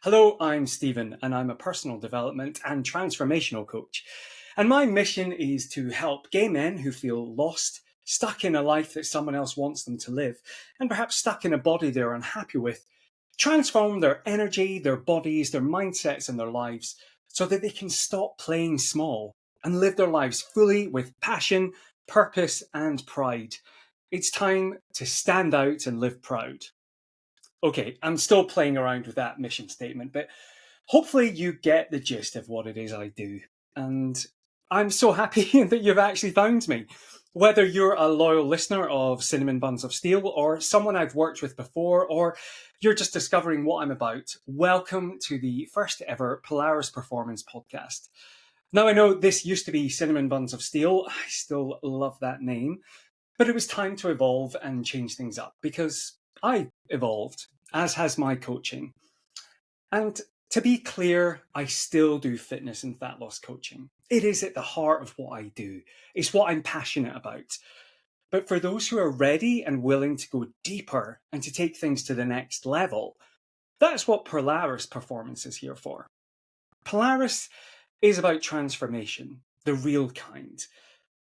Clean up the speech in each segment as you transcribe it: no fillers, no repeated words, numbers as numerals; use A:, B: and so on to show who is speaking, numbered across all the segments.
A: Hello, I'm Stephen, and I'm a personal development and transformational coach. And my mission is to help gay men who feel lost, stuck in a life that someone else wants them to live, and perhaps stuck in a body they're unhappy with, transform their energy, their bodies, their mindsets, and their lives so that they can stop playing small and live their lives fully with passion, purpose, and pride. It's time to stand out and live proud. Okay, I'm still playing around with that mission statement, but hopefully you get the gist of what it is I do. And I'm so happy that you've actually found me. Whether you're a loyal listener of Cinnamon Buns of Steel or someone I've worked with before, or you're just discovering what I'm about, welcome to the first ever Polaris Performance Podcast. Now, I know this used to be Cinnamon Buns of Steel. I still love that name. But it was time to evolve and change things up because I evolved, as has my coaching. And to be clear, I still do fitness and fat loss coaching. It is at the heart of what I do. It's what I'm passionate about. But for those who are ready and willing to go deeper and to take things to the next level, that's what Polaris Performance is here for. Polaris is about transformation, the real kind.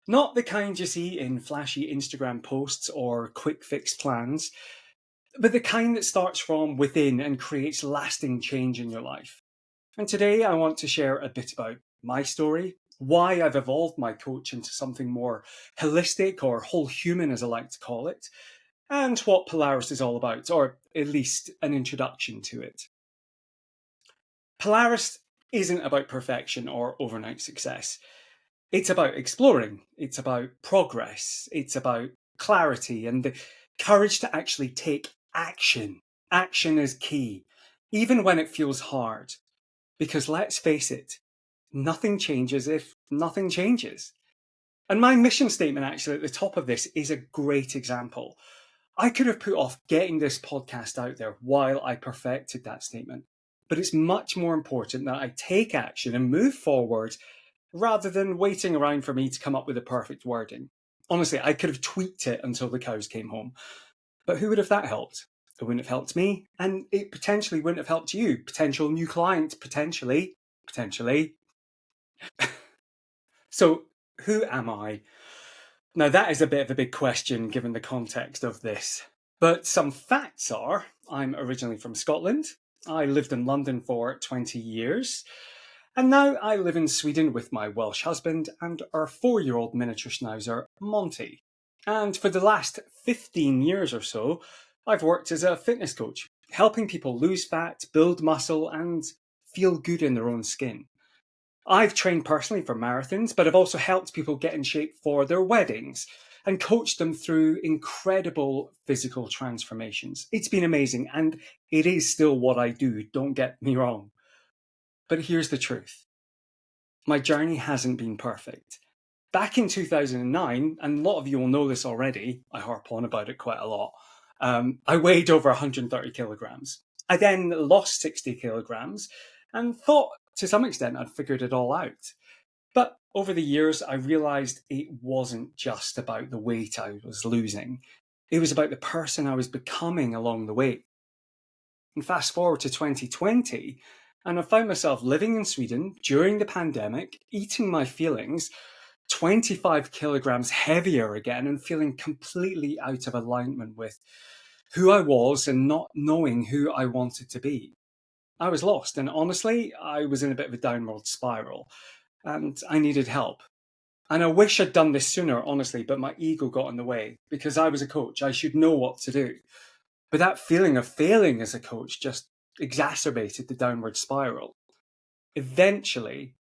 A: Not the kind you see in flashy Instagram posts or quick fix plans, but the kind that starts from within and creates lasting change in your life. And today I want to share a bit about my story, why I've evolved my coach into something more holistic or whole human, as I like to call it, and what Polaris is all about, or at least an introduction to it. Polaris isn't about perfection or overnight success. It's about exploring, it's about progress, it's about clarity and the courage to actually take action. Action is key, even when it feels hard. Because let's face it, nothing changes if nothing changes. And my mission statement, actually, at the top of this is a great example. I could have put off getting this podcast out there while I perfected that statement. But it's much more important that I take action and move forward rather than waiting around for me to come up with the perfect wording. Honestly, I could have tweaked it until the cows came home. But who would have that helped? It wouldn't have helped me, and it potentially wouldn't have helped you. Potential new client, potentially. So, who am I? Now, that is a bit of a big question given the context of this. But some facts are, I'm originally from Scotland. I lived in London for 20 years. And now I live in Sweden with my Welsh husband and our 4-year-old miniature schnauzer, Monty. And for the last 15 years or so, I've worked as a fitness coach, helping people lose fat, build muscle, and feel good in their own skin. I've trained personally for marathons, but I've also helped people get in shape for their weddings and coached them through incredible physical transformations. It's been amazing, and it is still what I do, don't get me wrong. But here's the truth. My journey hasn't been perfect. Back in 2009, and a lot of you will know this already, I harp on about it quite a lot, I weighed over 130 kilograms. I then lost 60 kilograms and thought to some extent I'd figured it all out. But over the years, I realized it wasn't just about the weight I was losing. It was about the person I was becoming along the way. And fast forward to 2020, and I found myself living in Sweden during the pandemic, eating my feelings, 25 kilograms heavier again, and feeling completely out of alignment with who I was and not knowing who I wanted to be. I was lost, and honestly, I was in a bit of a downward spiral, and I needed help. And I wish I'd done this sooner, honestly, but my ego got in the way because I was a coach. I should know what to do. But that feeling of failing as a coach just exacerbated the downward spiral. Eventually,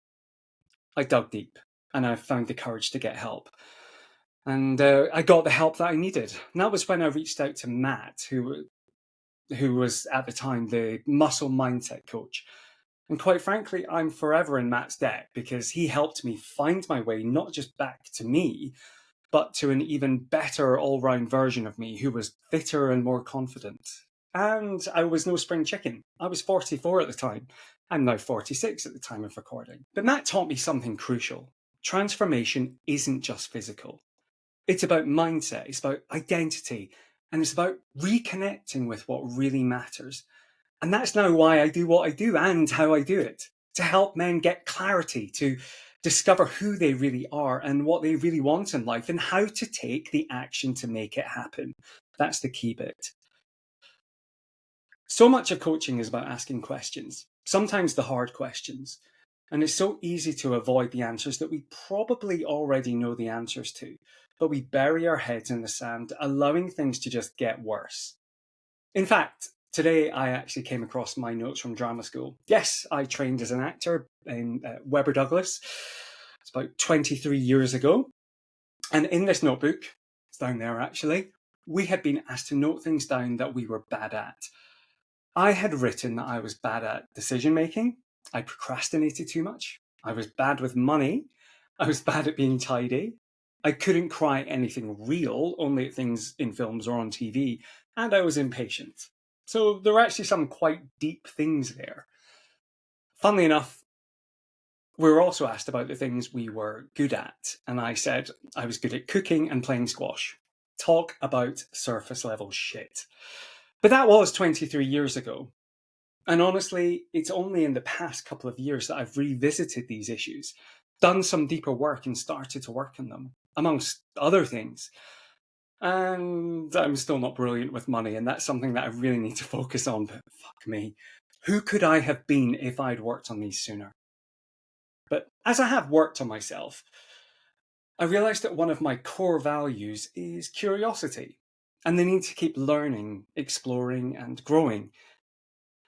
A: I dug deep and I found the courage to get help. And I got the help that I needed. And that was when I reached out to Matt, who was at the time the muscle mindset coach. And quite frankly, I'm forever in Matt's debt because he helped me find my way, not just back to me, but to an even better all-round version of me who was fitter and more confident. And I was no spring chicken. I was 44 at the time. I'm now 46 at the time of recording. But Matt taught me something crucial. Transformation isn't just physical. It's about mindset, it's about identity, and it's about reconnecting with what really matters. And that's now why I do what I do and how I do it, to help men get clarity, to discover who they really are and what they really want in life and how to take the action to make it happen. That's the key bit. So much of coaching is about asking questions, sometimes the hard questions. And it's so easy to avoid the answers that we probably already know the answers to, but we bury our heads in the sand, allowing things to just get worse. In fact, today I actually came across my notes from drama school. Yes, I trained as an actor in Webber Douglas. It's about 23 years ago. And in this notebook, it's down there actually, we had been asked to note things down that we were bad at. I had written that I was bad at decision making. I procrastinated too much. I was bad with money. I was bad at being tidy. I couldn't cry at anything real, only at things in films or on TV. And I was impatient. So there were actually some quite deep things there. Funnily enough, we were also asked about the things we were good at. And I said I was good at cooking and playing squash. Talk about surface level shit. But that was 23 years ago. And honestly, it's only in the past couple of years that I've revisited these issues, done some deeper work and started to work on them, amongst other things. And I'm still not brilliant with money, and that's something that I really need to focus on, but fuck me. Who could I have been if I'd worked on these sooner? But as I have worked on myself, I realized that one of my core values is curiosity and the need to keep learning, exploring, and growing.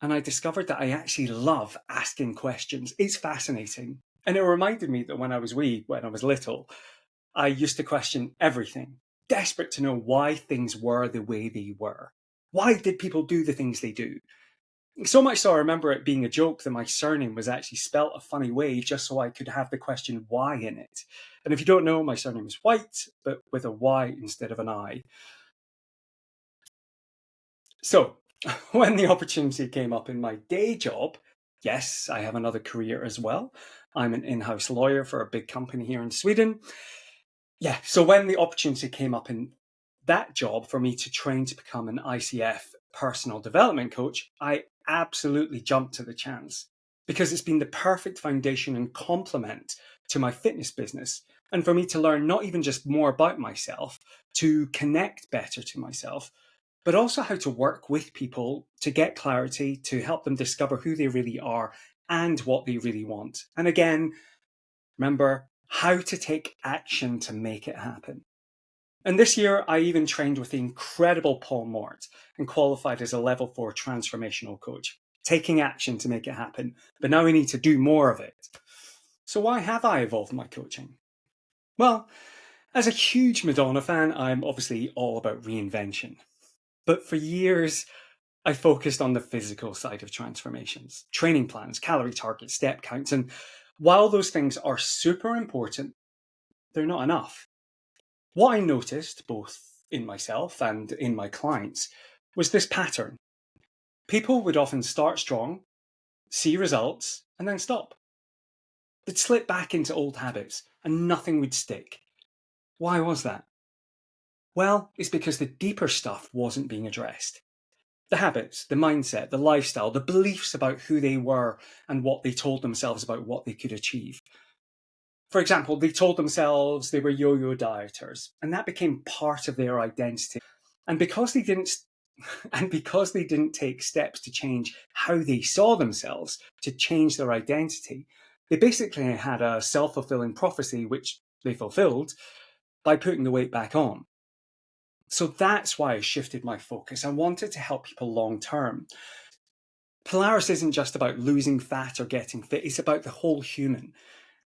A: And I discovered that I actually love asking questions. It's fascinating. And it reminded me that when I was little, I used to question everything, desperate to know why things were the way they were. Why did people do the things they do? So much so I remember it being a joke that my surname was actually spelt a funny way just so I could have the question why in it. And if you don't know, my surname is White, but with a Y instead of an I. So, when the opportunity came up in my day job, yes, I have another career as well. I'm an in-house lawyer for a big company here in Sweden. Yeah, so when the opportunity came up in that job for me to train to become an ICF personal development coach, I absolutely jumped at the chance because it's been the perfect foundation and complement to my fitness business. And for me to learn not even just more about myself, to connect better to myself, but also how to work with people to get clarity, to help them discover who they really are and what they really want. And again, remember how to take action to make it happen. And this year, I even trained with the incredible Paul Mort and qualified as a level 4 transformational coach, taking action to make it happen. But now we need to do more of it. So why have I evolved my coaching? Well, as a huge Madonna fan, I'm obviously all about reinvention. But for years, I focused on the physical side of transformations, training plans, calorie targets, step counts. And while those things are super important, they're not enough. What I noticed, both in myself and in my clients, was this pattern. People would often start strong, see results, and then stop. They'd slip back into old habits and nothing would stick. Why was that? Well, it's because the deeper stuff wasn't being addressed. The habits, the mindset, the lifestyle, the beliefs about who they were and what they told themselves about what they could achieve. For example, they told themselves they were yo-yo dieters, and that became part of their identity. And because they didn't take steps to change how they saw themselves, to change their identity, they basically had a self-fulfilling prophecy which they fulfilled by putting the weight back on. So that's why I shifted my focus. I wanted to help people long term. Polaris isn't just about losing fat or getting fit, it's about the whole human.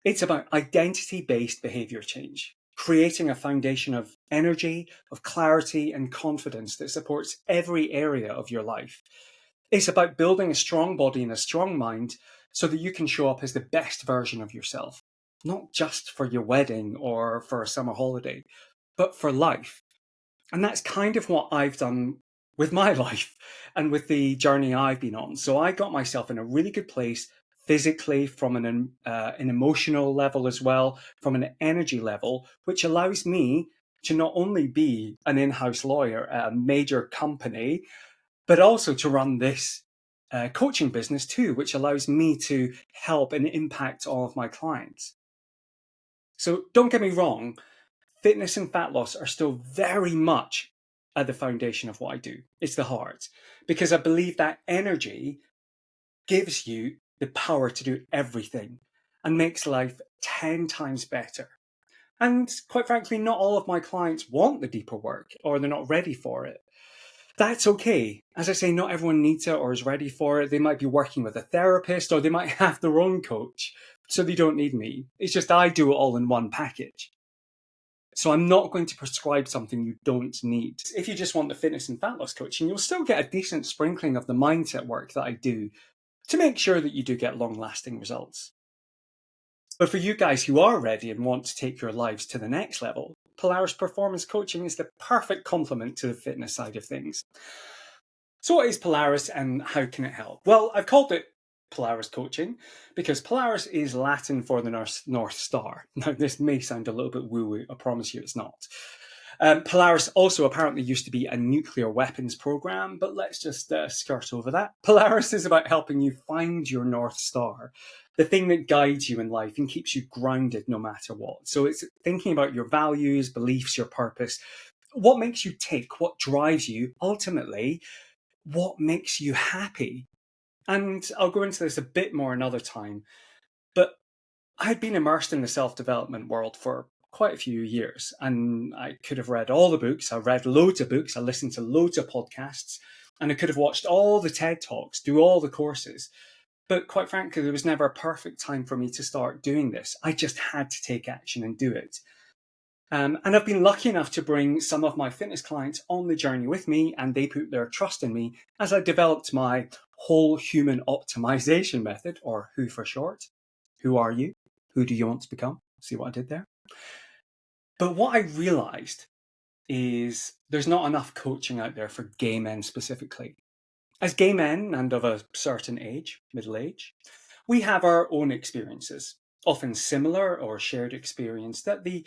A: It's about identity-based behavior change, creating a foundation of energy, of clarity, and confidence that supports every area of your life. It's about building a strong body and a strong mind so that you can show up as the best version of yourself, not just for your wedding or for a summer holiday, but for life. And that's kind of what I've done with my life and with the journey I've been on. So I got myself in a really good place physically, from an emotional level as well, from an energy level, which allows me to not only be an in-house lawyer at a major company, but also to run this coaching business too, which allows me to help and impact all of my clients. So don't get me wrong, fitness and fat loss are still very much at the foundation of what I do. It's the heart, because I believe that energy gives you the power to do everything and makes life 10 times better. And quite frankly, not all of my clients want the deeper work or they're not ready for it. That's okay. As I say, not everyone needs it or is ready for it. They might be working with a therapist or they might have their own coach, so they don't need me. It's just I do it all in one package. So I'm not going to prescribe something you don't need. If you just want the fitness and fat loss coaching, you'll still get a decent sprinkling of the mindset work that I do to make sure that you do get long-lasting results. But for you guys who are ready and want to take your lives to the next level, Polaris Performance Coaching is the perfect complement to the fitness side of things. So what is Polaris and how can it help? Well, I've called it Polaris Coaching because Polaris is Latin for the North Star. Now, this may sound a little bit woo-woo, I promise you it's not. Polaris also apparently used to be a nuclear weapons program, but let's just skirt over that. Polaris is about helping you find your North Star, the thing that guides you in life and keeps you grounded no matter what. So it's thinking about your values, beliefs, your purpose, what makes you tick, what drives you, ultimately, what makes you happy. And I'll go into this a bit more another time, but I'd been immersed in the self-development world for quite a few years, and I could have read all the books. I read loads of books. I listened to loads of podcasts, and I could have watched all the TED Talks, do all the courses. But quite frankly, there was never a perfect time for me to start doing this. I just had to take action and do it. And I've been lucky enough to bring some of my fitness clients on the journey with me, and they put their trust in me as I developed my whole human optimization method, or WHO for short. Who are you? Who do you want to become? See what I did there? But what I realized is there's not enough coaching out there for gay men specifically. As gay men and of a certain age, middle age, we have our own experiences, often similar or shared experience that the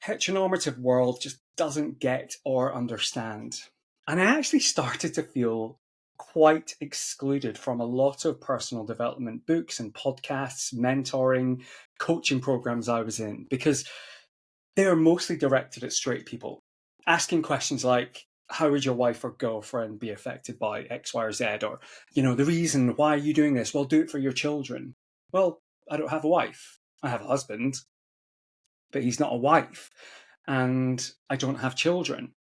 A: heteronormative world just doesn't get or understand. And I actually started to feel quite excluded from a lot of personal development books and podcasts, mentoring, coaching programs I was in, because they are mostly directed at straight people, asking questions like, how would your wife or girlfriend be affected by X, Y, or Z? Or, the reason, why are you doing this? Well, do it for your children. Well, I don't have a wife. I have a husband, but he's not a wife. And I don't have children.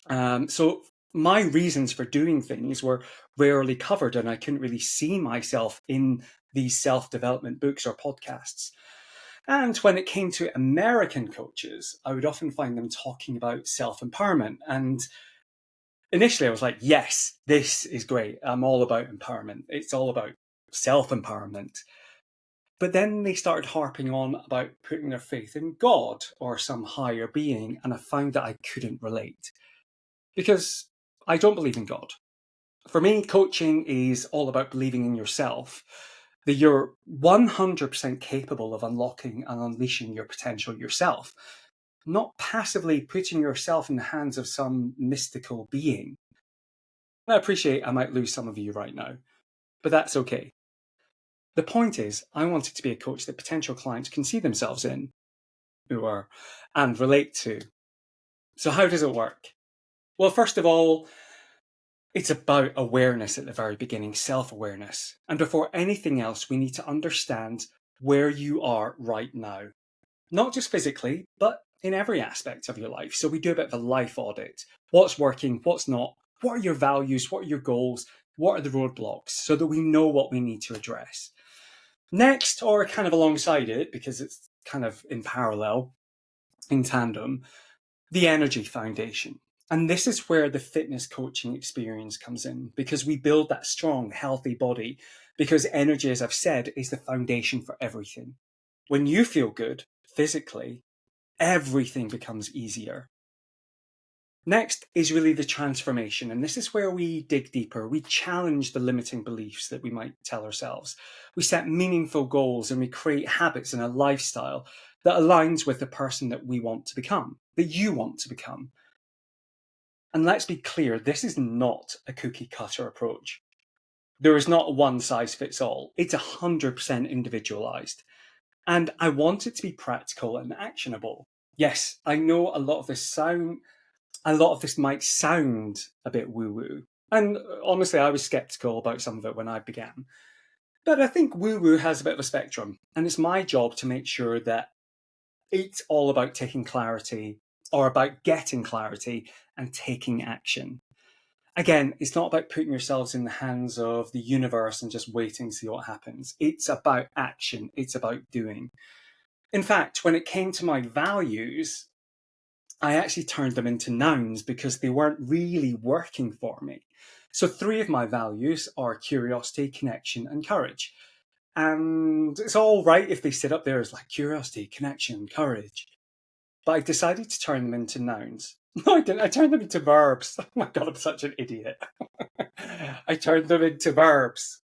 A: So my reasons for doing things were rarely covered, and I couldn't really see myself in these self-development books or podcasts. And when it came to American coaches, I would often find them talking about self-empowerment. And initially I was like, yes, this is great. I'm all about empowerment. It's all about self-empowerment. But then they started harping on about putting their faith in God or some higher being, and I found that I couldn't relate because I don't believe in God. For me, coaching is all about believing in yourself, that you're 100% capable of unlocking and unleashing your potential yourself, not passively putting yourself in the hands of some mystical being. I appreciate I might lose some of you right now, but that's okay. The point is, I wanted to be a coach that potential clients can see themselves in, and relate to. So how does it work? Well, first of all, it's about awareness at the very beginning, self-awareness. And before anything else, we need to understand where you are right now. Not just physically, but in every aspect of your life. So we do a bit of a life audit. What's working, what's not? What are your values? What are your goals? What are the roadblocks? So that we know what we need to address. Next, or kind of alongside it, because it's kind of in parallel, in tandem, the energy foundation. And this is where the fitness coaching experience comes in, because we build that strong, healthy body, because energy, as I've said, is the foundation for everything. When you feel good physically, everything becomes easier. Next is really the transformation. And this is where we dig deeper. We challenge the limiting beliefs that we might tell ourselves. We set meaningful goals and we create habits and a lifestyle that aligns with the person that we want to become, that you want to become. And let's be clear, this is not a cookie cutter approach. There is not a one size fits all. It's 100% individualized. And I want it to be practical and actionable. Yes, I know a lot of this might sound a bit woo-woo. And honestly, I was skeptical about some of it when I began. But I think woo-woo has a bit of a spectrum. And it's my job to make sure that it's all about taking clarity or about getting clarity and taking action. Again, it's not about putting yourselves in the hands of the universe and just waiting to see what happens. It's about action. It's about doing. In fact, when it came to my values, I actually turned them into nouns because they weren't really working for me. So 3 of my values are curiosity, connection, and courage. And it's all right if they sit up there as like curiosity, connection, courage. But I decided to turn them into nouns. No, I didn't. I turned them into verbs. Oh my God, I'm such an idiot. I turned them into verbs.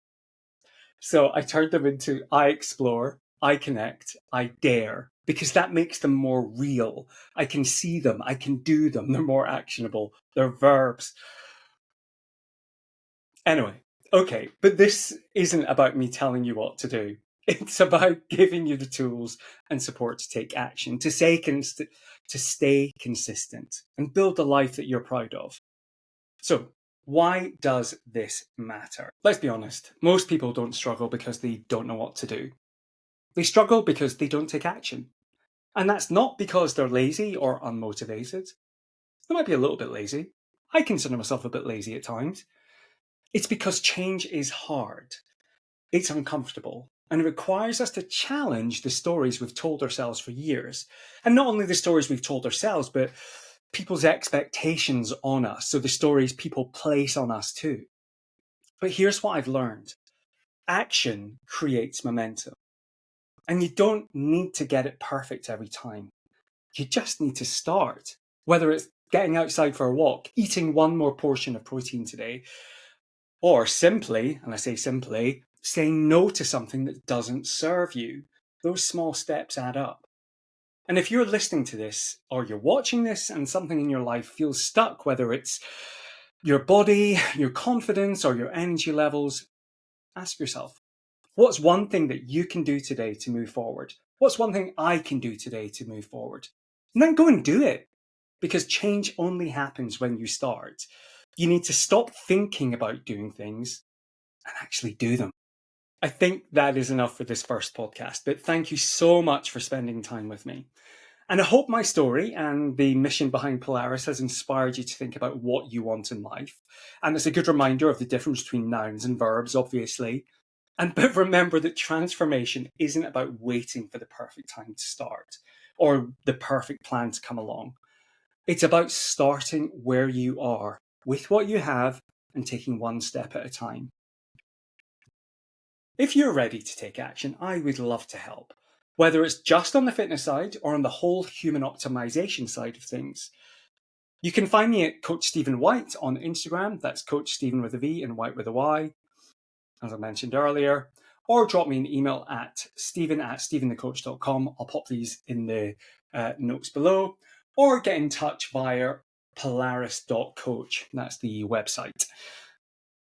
A: So I turned them into I explore, I connect, I dare, because that makes them more real. I can see them, I can do them, they're more actionable, they're verbs. Anyway, okay, but this isn't about me telling you what to do. It's about giving you the tools and support to take action, to stay consistent and build the life that you're proud of. So, why does this matter? Let's be honest, most people don't struggle because they don't know what to do. They struggle because they don't take action. And that's not because they're lazy or unmotivated. They might be a little bit lazy. I consider myself a bit lazy at times. It's because change is hard. It's uncomfortable. And it requires us to challenge the stories we've told ourselves for years. And not only the stories we've told ourselves, but people's expectations on us. So the stories people place on us too. But here's what I've learned. Action creates momentum. And you don't need to get it perfect every time. You just need to start. Whether it's getting outside for a walk, eating 1 more portion of protein today, or simply, and I say simply, saying no to something that doesn't serve you. Those small steps add up. And if you're listening to this or you're watching this and something in your life feels stuck, whether it's your body, your confidence, or your energy levels, ask yourself, what's one thing that you can do today to move forward? What's one thing I can do today to move forward? And then go and do it. Because change only happens when you start. You need to stop thinking about doing things and actually do them. I think that is enough for this first podcast, but thank you so much for spending time with me. And I hope my story and the mission behind Polaris has inspired you to think about what you want in life. And it's a good reminder of the difference between nouns and verbs, obviously. But remember that transformation isn't about waiting for the perfect time to start or the perfect plan to come along. It's about starting where you are with what you have and taking 1 step at a time. If you're ready to take action, I would love to help, whether it's just on the fitness side or on the whole human optimization side of things. You can find me at Coach Stephen White on Instagram. That's Coach Stephen with a V and White with a Y, as I mentioned earlier. Or drop me an email at stephen@stephenthecoach.com. I'll pop these in the notes below. Or get in touch via polaris.coach. That's the website.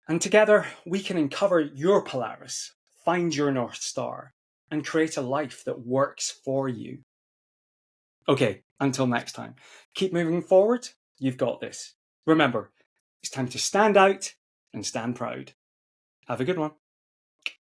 A: And together we can uncover your Polaris, find your North Star, and create a life that works for you. Okay, until next time, keep moving forward. You've got this. Remember, it's time to stand out and stand proud. Have a good one.